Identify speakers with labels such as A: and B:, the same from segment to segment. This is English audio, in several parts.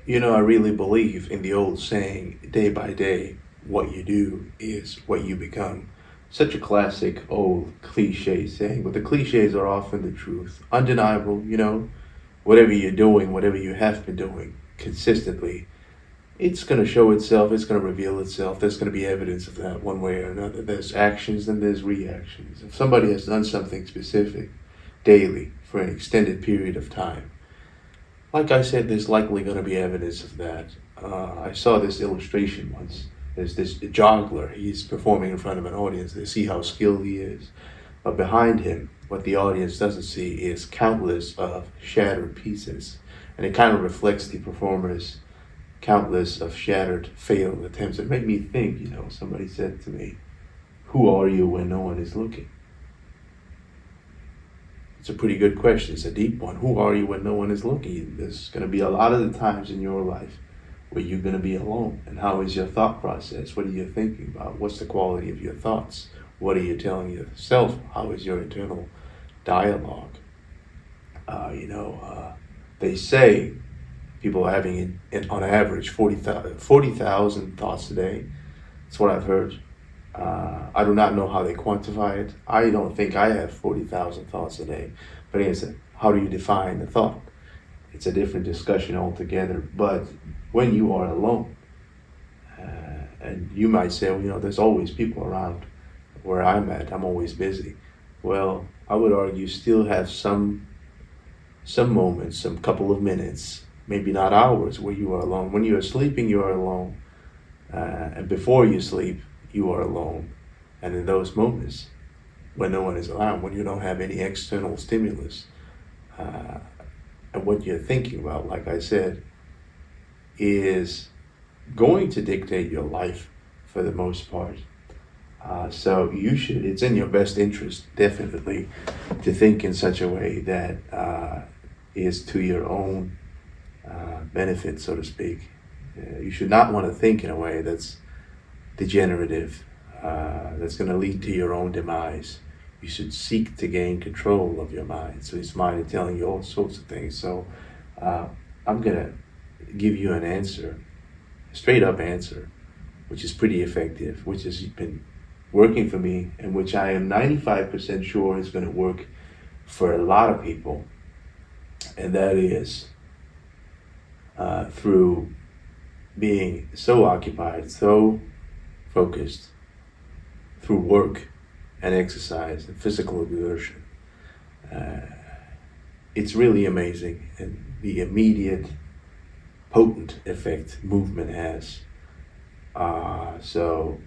A: I really believe in the old saying, day by day, what you do is what you become. Such a classic old cliche saying, but the cliches are often the truth. Undeniable, whatever you're doing, whatever you have been doing consistently, it's going to show itself, it's going to reveal itself. There's going to be evidence of that one way or another. There's actions and there's reactions. If somebody has done something specific daily for an extended period of time, like I said, there's likely going to be evidence of that. I saw this illustration once. There's this joggler. He's performing in front of an audience. They see how skilled he is. But behind him, what the audience doesn't see is countless of shattered pieces. And it kind of reflects the performer's countless of shattered, failed attempts. It made me think, somebody said to me, who are you when no one is looking? It's a pretty good question. It's a deep one. Who are you when no one is looking? There's going to be a lot of the times in your life where you're going to be alone. And how is your thought process? What are you thinking about? What's the quality of your thoughts? What are you telling yourself? How is your internal dialogue? They say people are having, on average, 40,000 thoughts a day. That's what I've heard. I do not know how they quantify it. I don't think I have 40,000 thoughts a day. But again, how do you define the thought? It's a different discussion altogether. But when you are alone, and you might say, there's always people around where I'm at. I'm always busy. Well, I would argue still have some moments, some couple of minutes, maybe not hours, where you are alone. When you are sleeping, you are alone. And before you sleep, you are alone. And in those moments, when no one is around, when you don't have any external stimulus, and what you're thinking about, like I said, is going to dictate your life for the most part. So it's in your best interest, definitely, to think in such a way that is to your own benefit, so to speak. You should not want to think in a way that's degenerative, that's going to lead to your own demise. You should seek to gain control of your mind. So his mind is telling you all sorts of things. So I'm going to give you an answer, a straight up answer, which is pretty effective, which has been working for me, and which I am 95% sure is going to work for a lot of people. And that is through being so occupied, so focused, through work and exercise and physical exertion. It's really amazing, and the immediate, potent effect movement has. So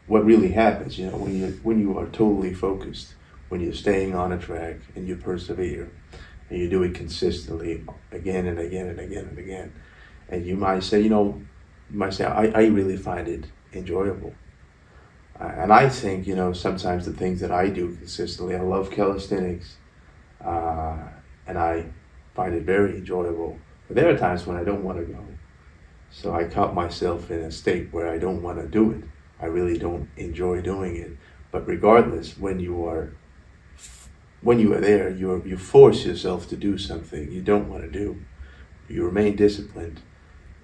A: what really happens, when you are totally focused, when you're staying on a track and you persevere, and you do it consistently again and again and again and again, and you might say, I really find it enjoyable. And I think, sometimes the things that I do consistently, I love calisthenics, and I find it very enjoyable. But there are times when I don't want to go. So I caught myself in a state where I don't want to do it. I really don't enjoy doing it. But regardless, when you are there, you force yourself to do something you don't want to do. You remain disciplined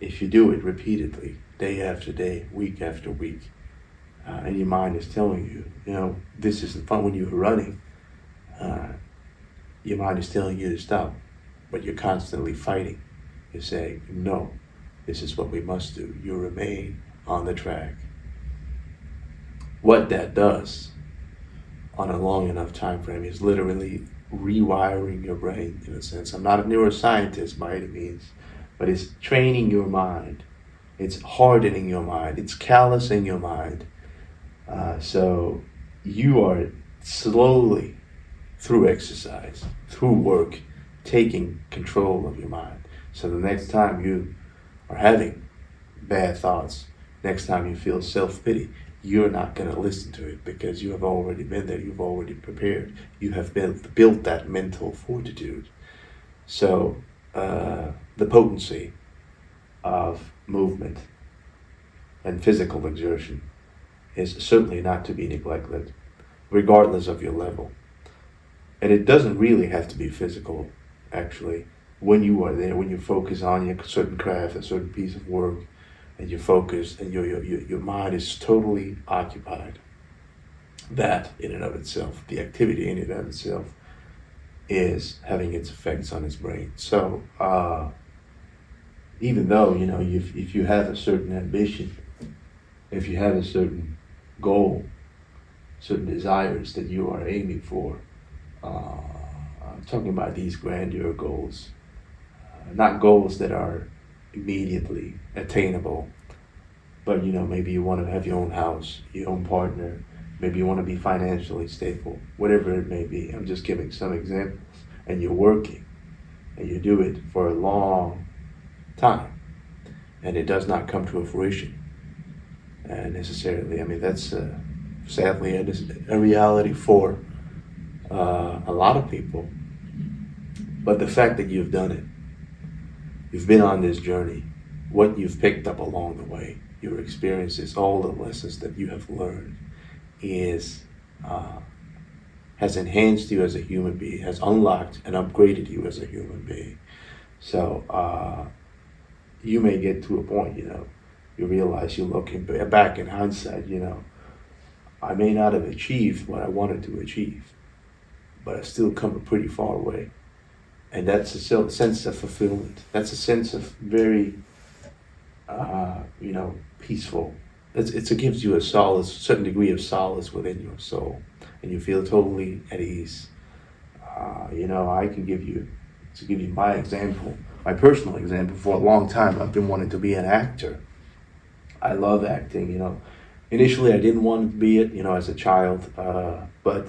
A: if you do it repeatedly, day after day, week after week. And your mind is telling you, this isn't fun. When you're running, your mind is telling you to stop, but you're constantly fighting. You're saying, no, this is what we must do. You remain on the track. What that does on a long enough time frame is literally rewiring your brain, in a sense. I'm not a neuroscientist by any means, but it's training your mind. It's hardening your mind. It's callousing your mind. So you are slowly, through exercise, through work, taking control of your mind. So the next time you are having bad thoughts, next time you feel self-pity, you're not going to listen to it because you have already been there. You've already prepared. You have built that mental fortitude. So the potency of movement and physical exertion is certainly not to be neglected, regardless of your level. And it doesn't really have to be physical, actually. when you are there, when you focus on your certain craft, a certain piece of work, and you focus and your mind is totally occupied, that in and of itself, the activity in and of itself, is having its effects on his brain. So even though, if you have a certain ambition, if you have a certain goal, certain desires that you are aiming for, I'm talking about these grandeur goals, not goals that are immediately attainable, but maybe you want to have your own house, your own partner, maybe you want to be financially stable, whatever it may be. I'm just giving some examples. And you're working, and you do it for a long time, and it does not come to a fruition necessarily. I mean, that's sadly a reality for a lot of people. But the fact that you've done it, you've been on this journey, what you've picked up along the way, your experiences, all the lessons that you have learned has enhanced you as a human being, has unlocked and upgraded you as a human being. So you may get to a point, you realize, you're looking back in hindsight, I may not have achieved what I wanted to achieve, but I've still come a pretty far way. And that's a sense of fulfillment. That's a sense of very, peaceful. It gives you a certain degree of solace within your soul, and you feel totally at ease. I can give you my example, my personal example. For a long time, I've been wanting to be an actor. I love acting. Initially, I didn't want to be it, as a child, but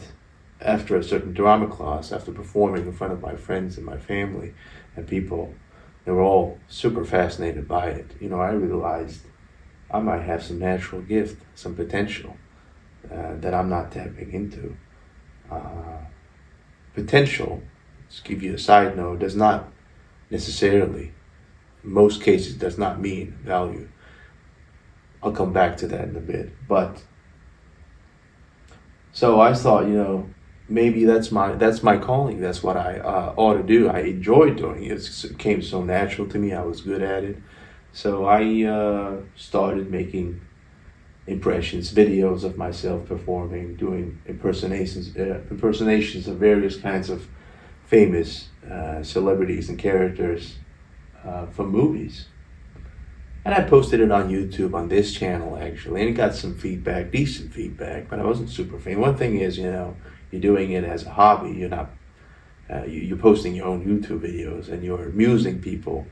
A: after a certain drama class, after performing in front of my friends and my family and people, they were all super fascinated by it. I realized I might have some natural gift, some potential that I'm not tapping into. Potential, to give you a side note, does not necessarily, in most cases, does not mean value. I'll come back to that in a bit. But so I thought, maybe that's my calling. That's what I ought to do. I enjoyed doing it. It came so natural to me. I was good at it. So I started making videos of myself performing, doing impersonations of various kinds of famous celebrities and characters from movies. And I posted it on YouTube on this channel, actually, and it got some feedback, decent feedback, but I wasn't super famous. One thing is, you're doing it as a hobby. You're not, you're posting your own YouTube videos and you're amusing people,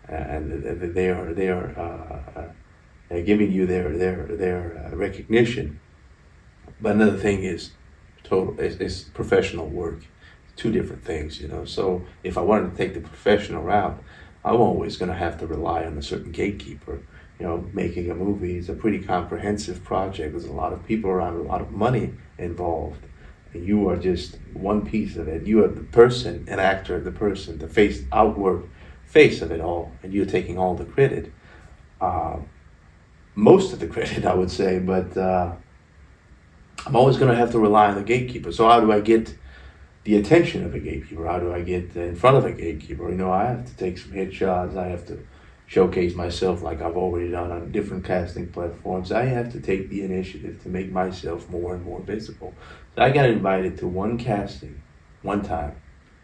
A: and they're giving you their recognition. But another thing is is professional work. Two different things, So if I wanted to take the professional route, I'm always going to have to rely on a certain gatekeeper. Making a movie is a pretty comprehensive project. There's a lot of people around, a lot of money involved. And you are just one piece of it. You are the person, an actor, the person, the outward face of it all. And you're taking all the credit. Most of the credit, I would say. But I'm always going to have to rely on the gatekeeper. So how do I get the attention of a gatekeeper? How do I get in front of a gatekeeper? I have to take some headshots. I have to showcase myself like I've already done on different casting platforms. I have to take the initiative to make myself more and more visible. So I got invited to one casting one time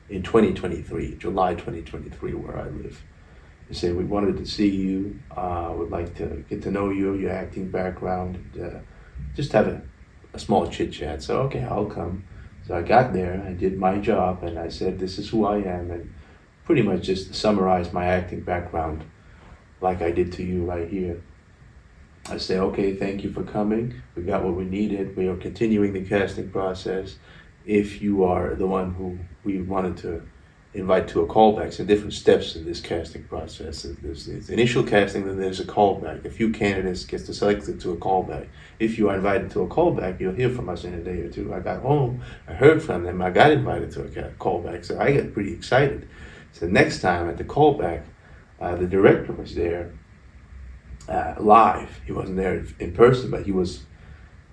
A: in 2023, July 2023, where I live. They said, we wanted to see you, would like to get to know you, your acting background, and, just have a small chit chat. So, okay, I'll come. So I got there, I did my job, and I said, this is who I am, and pretty much just summarized my acting background like I did to you right here. I say, okay, thank you for coming. We got what we needed. We are continuing the casting process. If you are the one who we wanted to invite to a callback, so different steps in this casting process. There's initial casting, then there's a callback. A few candidates get selected to a callback. If you are invited to a callback, you'll hear from us in a day or two. I got home, I heard from them, I got invited to a callback, so I got pretty excited. So next time at the callback, the director was there live. He wasn't there in person, but he was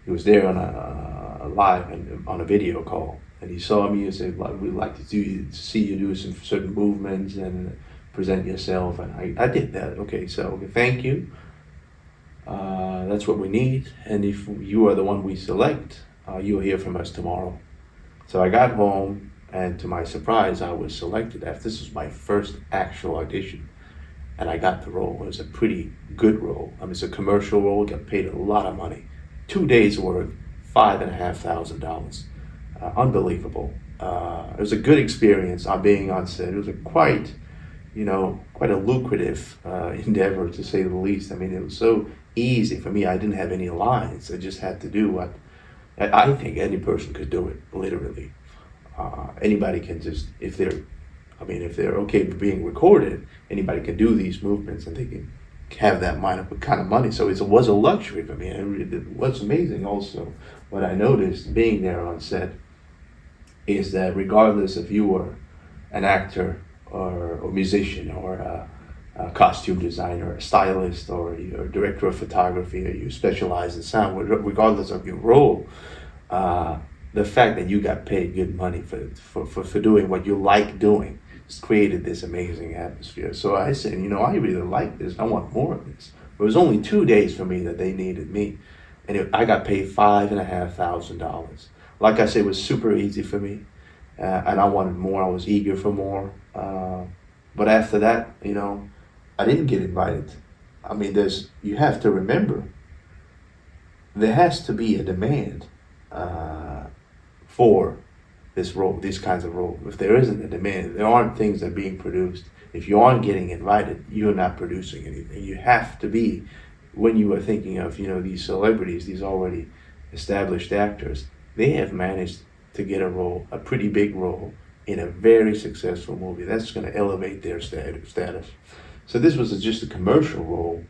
A: there on a live and on a video call. And he saw me and said, like, we'd like to see you do some certain movements and present yourself. And I did that. Okay, so okay, thank you. That's what we need. And if you are the one we select, you'll hear from us tomorrow. So I got home, and to my surprise, I was selected. After this was my first actual audition, and I got the role. It was a pretty good role. I mean, it's a commercial role. Got paid a lot of money. 2 days work, $5,500. Unbelievable. It was a good experience on being on set. It was quite a lucrative endeavor, to say the least. I mean, it was so easy for me. I didn't have any lines. I just had to do what I think any person could do it, literally. Anybody can just, if they're okay with being recorded, anybody can do these movements and they can have that kind of money. So it was a luxury for me. And it was amazing also. What I noticed being there on set is that regardless if you were an actor or musician or a costume designer, a stylist, or you're a director of photography, or you specialize in sound, regardless of your role, the fact that you got paid good money for doing what you like doing just created this amazing atmosphere. So I said, I really like this. I want more of this. It was only 2 days for me that they needed me, and I got paid $5,500. Like I said, it was super easy for me, and I wanted more. I was eager for more. But after that, I didn't get invited. I mean, you have to remember, there has to be a demand for this role, these kinds of roles. If there isn't a demand, there aren't things that are being produced. If you aren't getting invited, you're not producing anything. You have to be, when you are thinking of, these celebrities, these already established actors, they have managed to get a role, a pretty big role, in a very successful movie. That's going to elevate their status. So this was just a commercial role,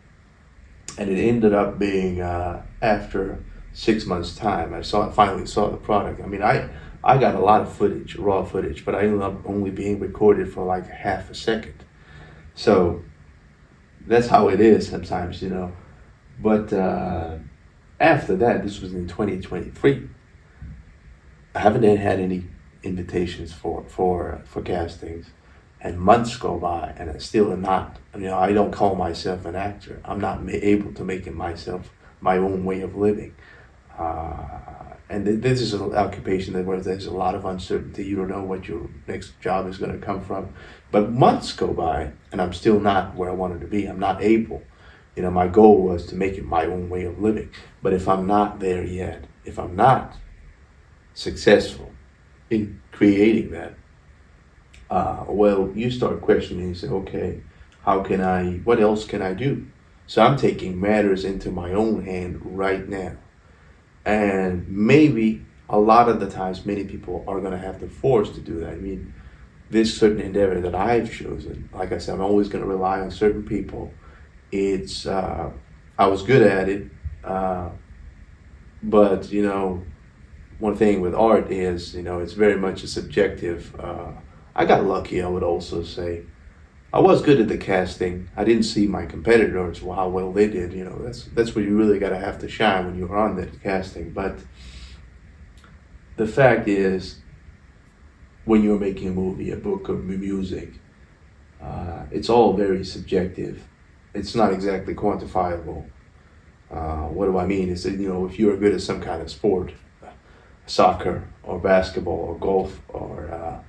A: and it ended up being, after 6 months' time, I finally saw the product. I mean, I got a lot of footage, raw footage, but I ended up only being recorded for like half a second. So that's how it is sometimes, But after that, this was in 2023, I haven't had any invitations for castings, and months go by, and I still am not. I don't call myself an actor. I'm not able to make it myself my own way of living. And this is an occupation where there's a lot of uncertainty. You don't know what your next job is going to come from. But months go by, and I'm still not where I wanted to be. I'm not able. My goal was to make it my own way of living. But if I'm not there yet, if I'm not successful in creating that, well, you start questioning and say, okay, what else can I do? So I'm taking matters into my own hand right now. And maybe a lot of the times, many people are going to have to force to do that. I mean, this certain endeavor that I've chosen, like I said, I'm always going to rely on certain people. I was good at it, but, one thing with art is, it's very much a subjective. I got lucky, I would also say. I was good at the casting. I didn't see my competitors, how well they did. That's where you really gotta have to shine, when you're on that casting. But the fact is, when you're making a movie, a book, or music, it's all very subjective. It's not exactly quantifiable. What do I mean? Is that, if you're good at some kind of sport, soccer or basketball or golf or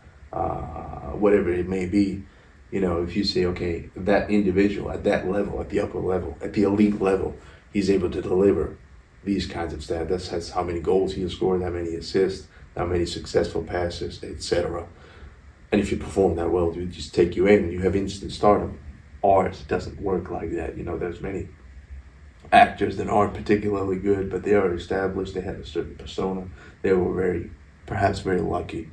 A: whatever it may be, if you say, okay, that individual at that level, at the upper level, at the elite level, he's able to deliver these kinds of stats. That's how many goals he has scored, how many assists, how many successful passes, etc. And if you perform that well, they just take you in and you have instant stardom. Art doesn't work like that. There's many actors that aren't particularly good, but they are established. They have a certain persona. They were perhaps very lucky.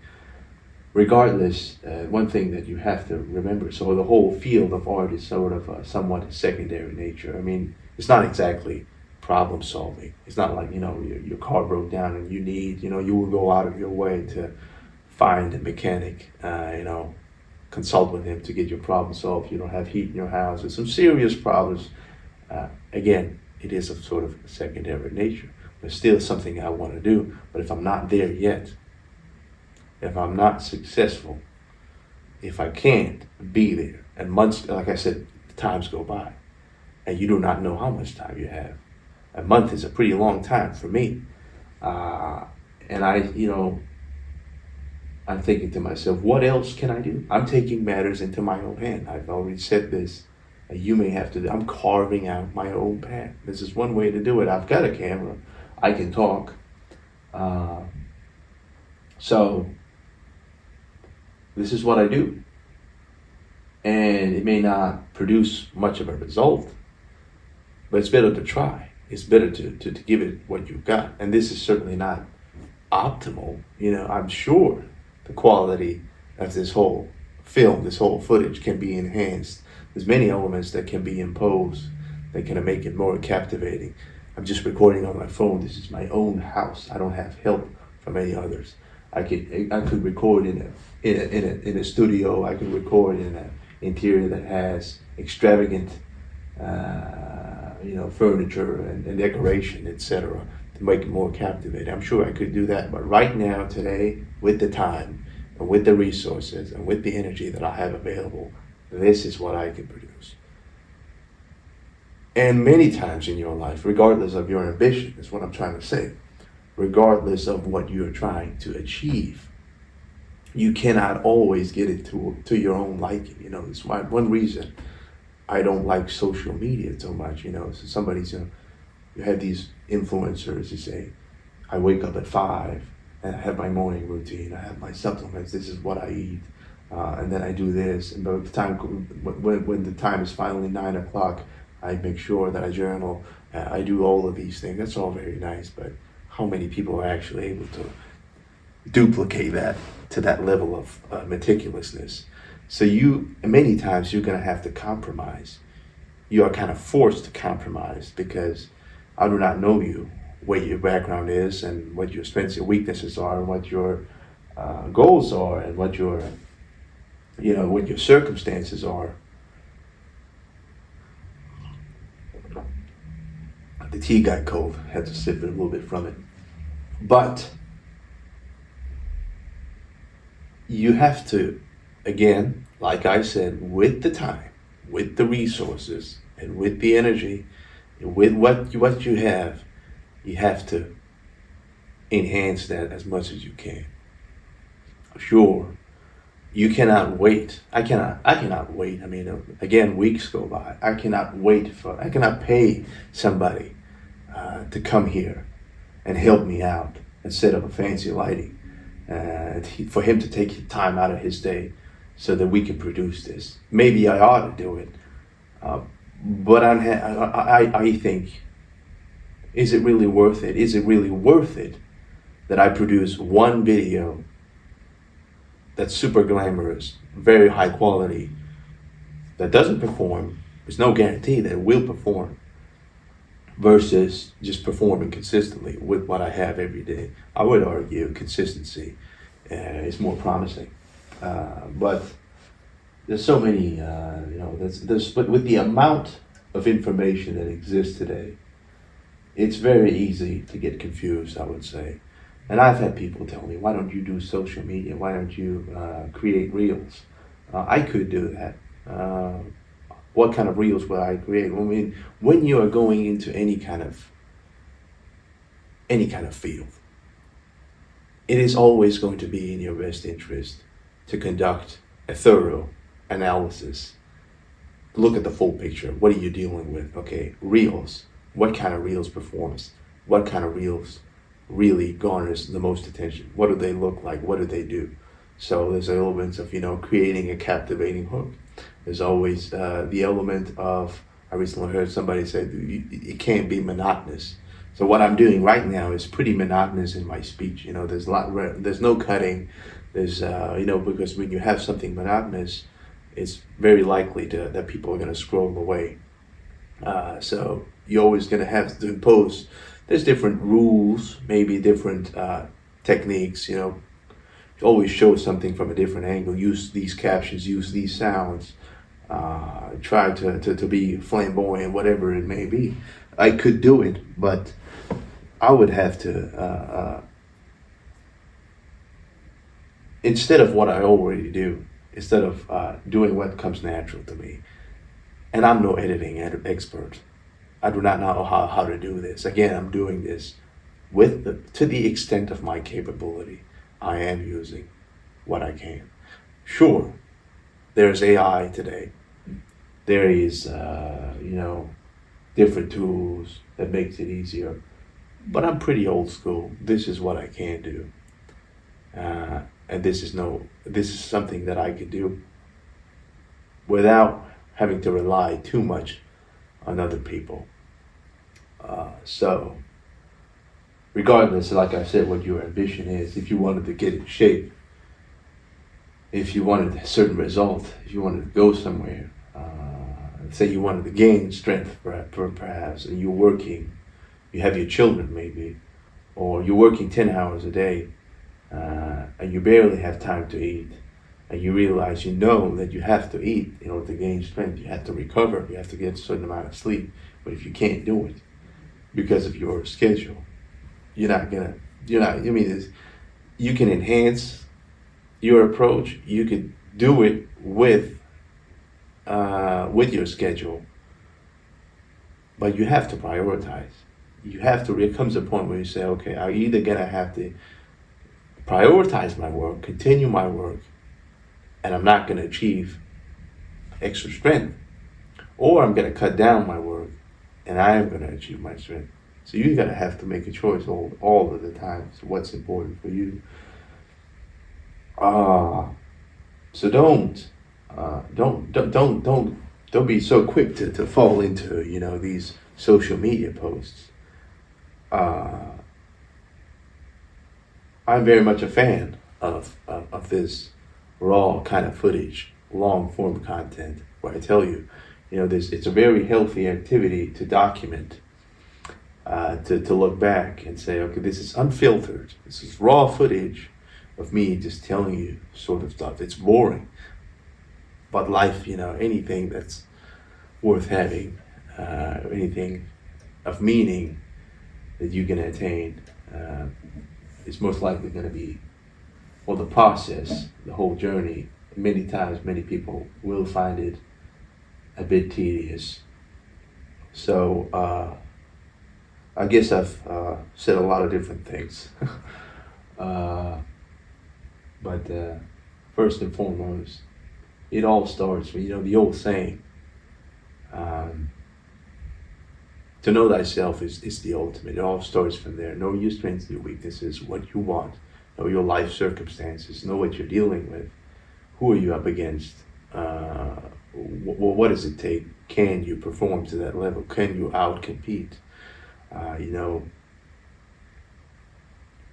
A: Regardless, one thing that you have to remember, so the whole field of art is sort of somewhat secondary nature. I mean, it's not exactly problem solving. It's not like, your car broke down and you will go out of your way to find a mechanic, consult with him to get your problem solved. You don't have heat in your house. There's some serious problems. Again, it is of sort of secondary nature, but still something I want to do. But if I'm not there yet, if I'm not successful, if I can't be there, and months, like I said, times go by, and you do not know how much time you have. A month is a pretty long time for me. And I'm thinking to myself, what else can I do? I'm taking matters into my own hand. I've already said this. You may have to, I'm carving out my own path. This is one way to do it. I've got a camera. I can talk. So this is what I do. And it may not produce much of a result, but it's better to try. It's better to give it what you've got. And this is certainly not optimal. I'm sure the quality of this whole film, this whole footage can be enhanced. There's many elements that can be imposed that can make it more captivating. I'm just recording on my phone. This is my own house. I don't have help from any others. I could record in a studio. I could record in an interior that has extravagant furniture and decoration, etc., to make it more captivating. I'm sure I could do that, but right now, today, with the time and with the resources and with the energy that I have available, this is what I can produce. And many times in your life, regardless of your ambition, is what I'm trying to say, regardless of what you're trying to achieve, you cannot always get it to your own liking. It's one reason I don't like social media so much. So somebody's, you have these influencers who say, I wake up at 5 and I have my morning routine. I have my supplements. This is what I eat. And then I do this. And by the time, when the time is finally 9 o'clock, I make sure that I journal. I do all of these things. That's all very nice. But how many people are actually able to duplicate that to that level of meticulousness? So many times you're going to have to compromise. You are kind of forced to compromise because I do not know you, what your background is and what your strengths and weaknesses are and what your goals are and what your circumstances are. The tea got cold. Had to sip a little bit from it. But you have to, again, like I said, with the time, with the resources, and with the energy, and with what you have to enhance that as much as you can. Sure, you cannot wait. I cannot wait. Again, weeks go by. I cannot pay somebody to come here and help me out and set up a fancy lighting, for him to take time out of his day so that we can produce this. Maybe I ought to do it, but I think, is it really worth it? Is it really worth it that I produce one video that's super glamorous, very high quality, that doesn't perform? There's no guarantee that it will perform, versus just performing consistently with what I have every day. I would argue consistency is more promising. But there's so many, but with the amount of information that exists today, it's very easy to get confused, I would say. And I've had people tell me, why don't you do social media? Why don't you create reels? I could do that. What kind of reels will I create? When you are going into any kind of field, it is always going to be in your best interest to conduct a thorough analysis. Look at the full picture. What are you dealing with? Okay, reels. What kind of reels performs? What kind of reels really garners the most attention? What do they look like? What do they do? So there's elements of, creating a captivating hook. There's always the element of, I recently heard somebody say, it can't be monotonous. So what I'm doing right now is pretty monotonous in my speech. There's no cutting. There's, because when you have something monotonous, it's very likely that people are going to scroll away. So you're always going to have to impose, there's different rules, maybe different techniques, always show something from a different angle, use these captions, use these sounds, try to be flamboyant, whatever it may be. I could do it, but I would have to instead of what I already do, instead of doing what comes natural to me. And I'm no editing expert. I do not know how to do this. Again, I'm doing this to the extent of my capability. I am using what I can. Sure, there's AI today. There is, different tools that makes it easier. But I'm pretty old school. This is what I can do. And this is something that I can do without having to rely too much on other people. So, regardless, like I said, what your ambition is, if you wanted to get in shape, if you wanted a certain result, if you wanted to go somewhere, say you wanted to gain strength perhaps, and you're working, you have your children maybe, or you're working 10 hours a day, and you barely have time to eat, and you realize that you have to eat in order to gain strength, you have to recover, you have to get a certain amount of sleep. But if you can't do it because of your schedule, you can enhance your approach, you could do it with your schedule, but you have to prioritize. It comes a point where you say, okay, I'm either gonna have to prioritize my work, continue my work, and I'm not gonna achieve extra strength, or I'm gonna cut down my work and I am gonna achieve my strength. So you gotta have to make a choice all of the time. So what's important for you? So don't be so quick to fall into these social media posts. I'm very much a fan of this raw kind of footage, long form content, where I tell you, it's a very healthy activity to document, to look back and say, okay, this is unfiltered. This is raw footage of me just telling you sort of stuff. It's boring, but life, anything that's worth having, anything of meaning that you can attain, is most likely going to be, the process, the whole journey. Many times, many people will find it a bit tedious. So I guess I've said a lot of different things. But first and foremost, it all starts with, the old saying, to know thyself is the ultimate. It all starts from there. Know your strengths, your weaknesses, what you want. Know your life circumstances. Know what you're dealing with. Who are you up against? What does it take? Can you perform to that level? Can you out-compete?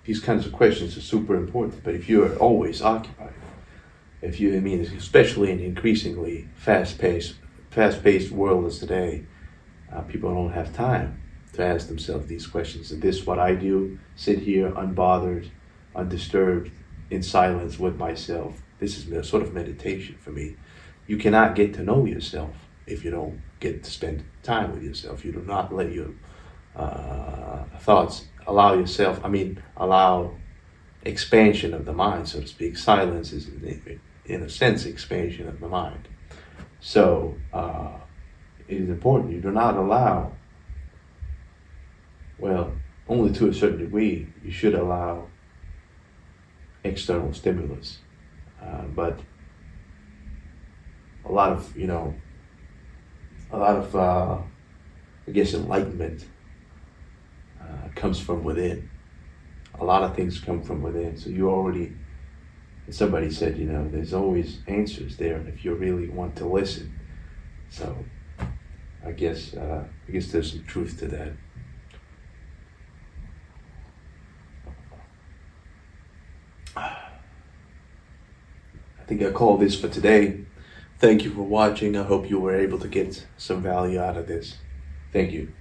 A: These kinds of questions are super important. But if you're always occupied, especially in an increasingly fast-paced world as today, people don't have time to ask themselves these questions. Is this what I do? Sit here unbothered, undisturbed, in silence with myself. This is a sort of meditation for me. You cannot get to know yourself if you don't get to spend time with yourself. You do not let your thoughts allow expansion of the mind, so to speak. Silence is, in a sense, expansion of the mind. So it is important. You do not allow, only to a certain degree, you should allow external stimulus. But a lot of enlightenment comes from within. A lot of things come from within. So somebody said, there's always answers there if you really want to listen. So I guess there's some truth to that. I think I call this for today. Thank you for watching. I hope you were able to get some value out of this. Thank you.